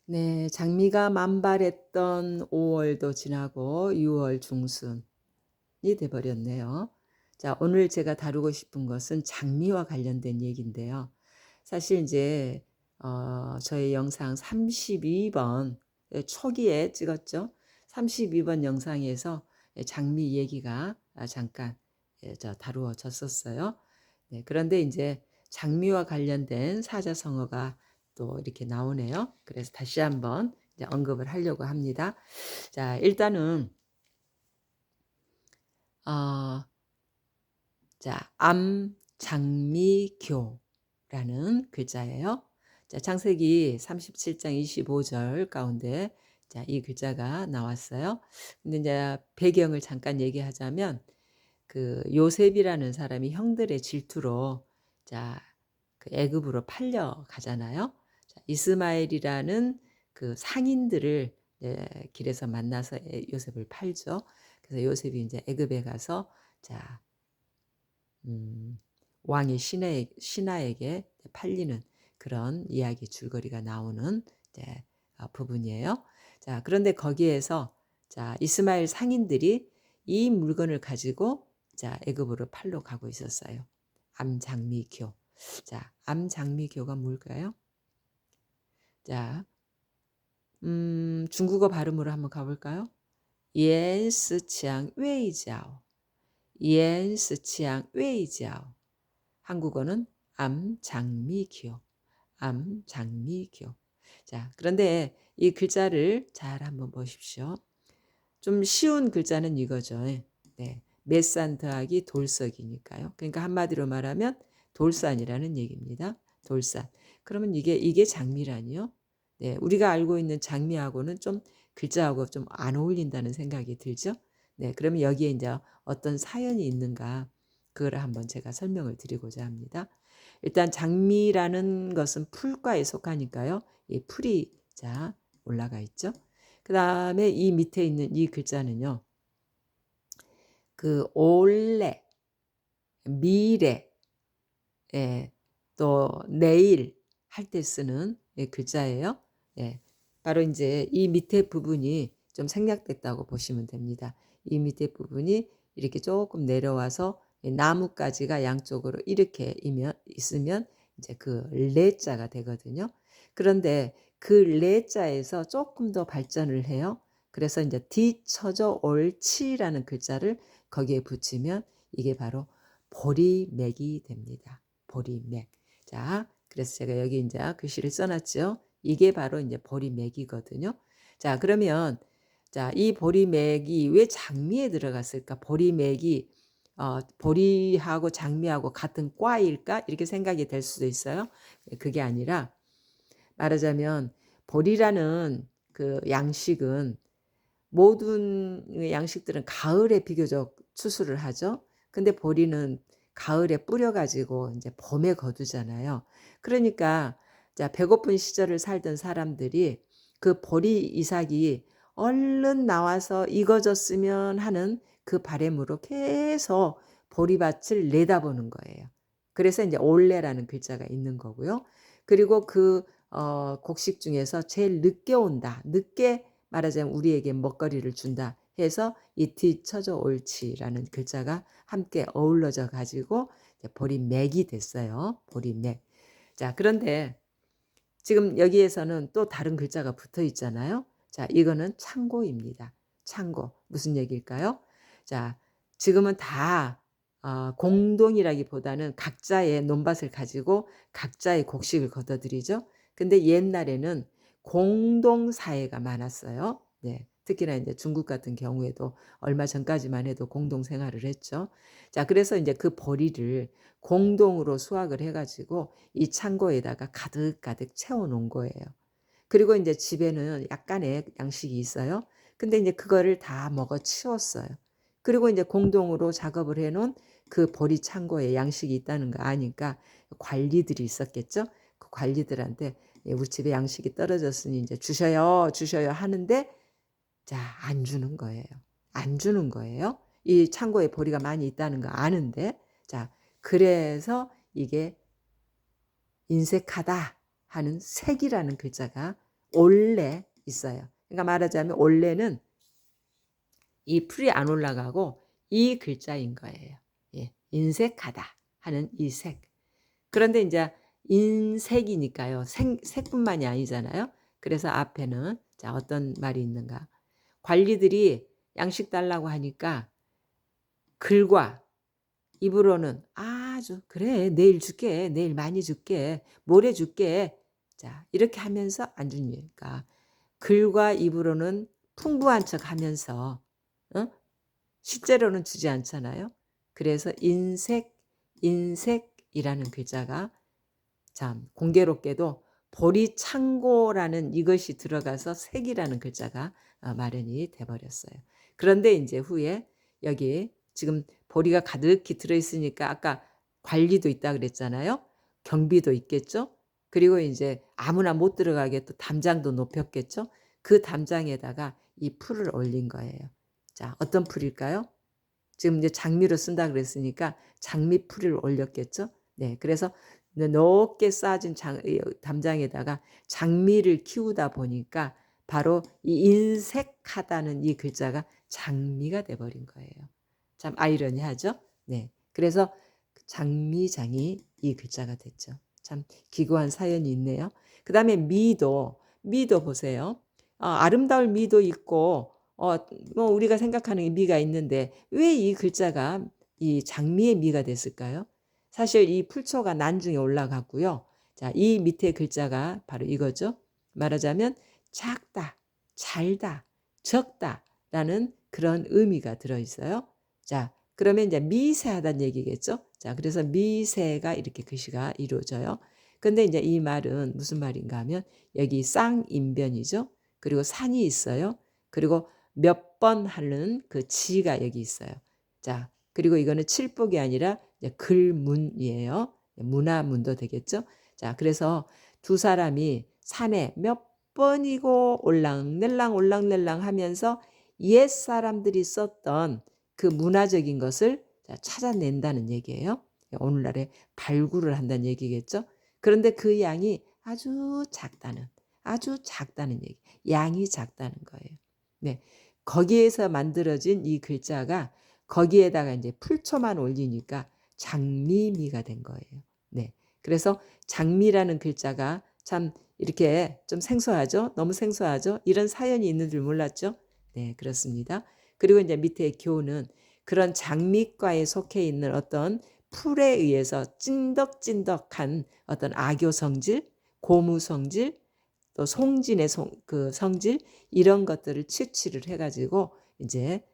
네, 장미가 만발했던 5월도 지나고 6월 중순이 돼 버렸네요. 자, 오늘 제가 다루고 싶은 것은 장미와 관련된 얘기인데요. 사실 이제 저희 영상 32번 초기에 찍었죠. 32번 영상에서 장미 얘기가 잠깐 다루어졌었어요. 네, 그런데 이제 장미와 관련된 사자성어가 또 이렇게 나오네요. 그래서 다시 한번 이제 언급을 하려고 합니다. 자, 일단은 어 암장미교라는 글자예요. 자, 창세기 37장 25절 가운데 이 글자가 나왔어요. 근데 이제 배경을 잠깐 얘기하자면 그 요셉이라는 사람이 형들의 질투로 자 그 애굽으로 팔려가잖아요. 자, 이스마엘이라는 그 상인들을 길에서 만나서 요셉을 팔죠. 그래서 요셉이 이제 애굽에 가서 자 왕의 신하에게 팔리는 그런 이야기 줄거리가 나오는 이제 부분이에요. 자, 그런데 거기에서 자 이스마엘 상인들이 이 물건을 가지고 자 애굽으로 팔러 가고 있었어요. 암장미교. 자, 암장미교가 뭘까요? 자, 중국어 발음으로 한번 가볼까요? 옌스치앙 웨이지아오. 옌스치앙 웨이지아오. 한국어는 암장미교. 암장미교. 자, 그런데 이 글자를 잘 한번 보십시오. 좀 쉬운 글자는 이거죠. 네. 맷산 더하기 돌석이니까요. 그러니까 한마디로 말하면 돌산이라는 얘기입니다. 돌산. 그러면 이게 장미라니요? 네, 우리가 알고 있는 장미하고는 좀 글자하고 좀 안 어울린다는 생각이 들죠? 네, 그러면 여기에 이제 어떤 사연이 있는가 그거를 한번 제가 설명을 드리고자 합니다. 일단 장미라는 것은 풀과에 속하니까요. 이 풀이 자 올라가 있죠. 그다음에 이 밑에 있는 이 글자는요. 그 올해, 미래, 예, 또 내일 할 때 쓰는 글자예요. 예, 바로 이제 이 밑에 부분이 좀 생략됐다고 보시면 됩니다. 이 밑에 부분이 이렇게 조금 내려와서 나뭇가지가 양쪽으로 이렇게 있으면 이제 그 레자가 되거든요. 그런데 그 레자에서 조금 더 발전을 해요. 그래서 이제 뒤쳐져 옳지라는 글자를 거기에 붙이면 이게 바로 보리맥이 됩니다. 보리맥. 자, 그래서 제가 여기 이제 글씨를 써놨죠. 이게 바로 이제 보리맥이거든요. 자, 그러면 자, 이 보리맥이 왜 장미에 들어갔을까? 보리맥이 보리하고 장미하고 같은 과일까? 이렇게 생각이 될 수도 있어요. 그게 아니라 말하자면 보리라는 그 양식은 모든 양식들은 가을에 비교적 추수를 하죠. 근데 보리는 가을에 뿌려 가지고 이제 봄에 거두잖아요. 그러니까 자 배고픈 시절을 살던 사람들이 그 보리 이삭이 얼른 나와서 익어졌으면 하는 그 바람으로 계속 보리밭을 내다보는 거예요. 그래서 이제 올레라는 글자가 있는 거고요. 그리고 그 곡식 중에서 제일 늦게 온다. 늦게 말하자면 우리에게 먹거리를 준다 해서 이 뒤처져 옳지라는 글자가 함께 어우러져 가지고 보리맥이 됐어요. 보리맥. 자, 그런데 지금 여기에서는 또 다른 글자가 붙어 있잖아요. 자, 이거는 창고입니다. 창고. 무슨 얘기일까요? 자, 지금은 다 공동이라기보다는 각자의 논밭을 가지고 각자의 곡식을 거둬들이죠. 근데 옛날에는 공동 사회가 많았어요. 네. 특히나 이제 중국 같은 경우에도 얼마 전까지만 해도 공동 생활을 했죠. 자, 그래서 이제 그 보리를 공동으로 수확을 해가지고 이 창고에다가 가득가득 채워 놓은 거예요. 그리고 이제 집에는 약간의 양식이 있어요. 근데 이제 그거를 다 먹어 치웠어요. 그리고 이제 공동으로 작업을 해 놓은 그 보리 창고에 양식이 있다는 거 아니까 관리들이 있었겠죠. 그 관리들한테 우리 집에 양식이 떨어졌으니 이제 주셔요, 주셔요 하는데 자, 안 주는 거예요. 안 주는 거예요. 이 창고에 보리가 많이 있다는 거 아는데 자, 그래서 이게 인색하다 하는 색이라는 글자가 올래 있어요. 그러니까 말하자면 올래는 이 풀이 안 올라가고 이 글자인 거예요. 예. 인색하다 하는 이 색. 그런데 이제 인색이니까요. 색뿐만이 아니잖아요. 그래서 앞에는 자 어떤 말이 있는가. 관리들이 양식 달라고 하니까 글과 입으로는 아주 그래 내일 줄게 내일 많이 줄게 모레 줄게 자 이렇게 하면서 안 주니까 글과 입으로는 풍부한 척 하면서 어? 실제로는 주지 않잖아요. 그래서 인색이라는 글자가 참 공교롭게도 보리창고라는 이것이 들어가서 색이라는 글자가 마련이 돼 버렸어요. 그런데 인제 후에 여기 지금 보리가 가득히 들어 있으니까 아까 관리도 있다 그랬잖아요. 경비도 있겠죠. 그리고 인제 아무나 못 들어가게 또 담장도 높였겠죠. 그 담장에다가 이 풀을 올린 거예요. 자 어떤 풀일까요? 지금 이제 장미로 쓴다 그랬으니까 장미풀을 올렸겠죠. 네. 그래서 높게 쌓아진 담장에다가 장미를 키우다 보니까 바로 이 인색하다는 이 글자가 장미가 돼 버린 거예요. 참 아이러니하죠? 네. 그래서 장미장이 이 글자가 됐죠. 참 기구한 사연이 있네요. 그다음에 미도 보세요. 아름다울 미도 있고 뭐 우리가 생각하는 이 미가 있는데 왜 이 글자가 이 장미의 미가 됐을까요? 사실 이 풀초가 난중에 올라갔고요. 자, 이 밑에 글자가 바로 이거죠. 말하자면 작다, 잘다, 적다라는 그런 의미가 들어 있어요. 자, 그러면 이제 미세하다는 얘기겠죠. 자, 그래서 미세가 이렇게 글씨가 이루어져요. 근데 이제 이 말은 무슨 말인가 하면 여기 쌍인변이죠. 그리고 산이 있어요. 그리고 몇 번 하는 그 지가 여기 있어요. 자, 그리고 이거는 칠복이 아니라 이제 글문이에요. 문화문도 되겠죠. 자, 그래서 두 사람이 산에 몇 번이고 올랑ներ랑 올랑ներ랑 하면서 옛 사람들이 썼던 그 문화적인 것을 찾아낸다는 얘기예요. 오늘날에 발굴을 한다는 얘기겠죠. 그런데 그 양이 아주 작다는 얘기. 양이 작다는 거예요. 네. 거기에서 만들어진 이 글자가 거기에다가 이제 풀초만 올리니까 장미미가 된 거예요. 네. 그래서 장미라는 글자가 참 이렇게 좀 생소하죠? 너무 생소하죠? 이런 사연이 있는 줄 몰랐죠? 네, 그렇습니다. 그리고 이제 밑에 교훈은 그런 장미과에 속해 있는 어떤 풀에 의해서 찐덕찐덕한 어떤 악교 성질, 고무 성질, 또 송진의 그 성질 이런 것들을 채취를 해가지고 이제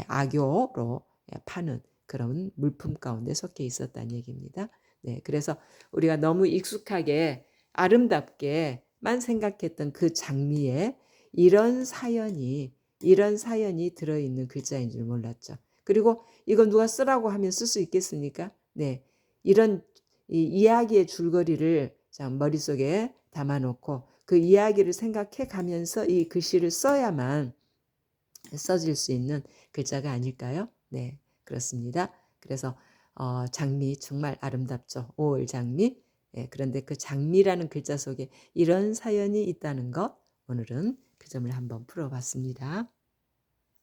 악교로 파는 그런 물품 가운데 속해 있었다는 얘기입니다. 네, 그래서 우리가 너무 익숙하게 아름답게만 생각했던 그 장미에 이런 사연이 들어있는 글자인 줄 몰랐죠. 그리고 이건 누가 쓰라고 하면 쓸 수 있겠습니까? 네, 이런 이야기의 줄거리를 머릿속에 담아놓고 그 이야기를 생각해 가면서 이 글씨를 써야만 써질 수 있는 글자가 아닐까요? 네, 그렇습니다. 그래서 장미 정말 아름답죠. 5월 장미. 예, 그런데 그 장미라는 글자 속에 이런 사연이 있다는 것 오늘은 그 점을 한번 풀어봤습니다.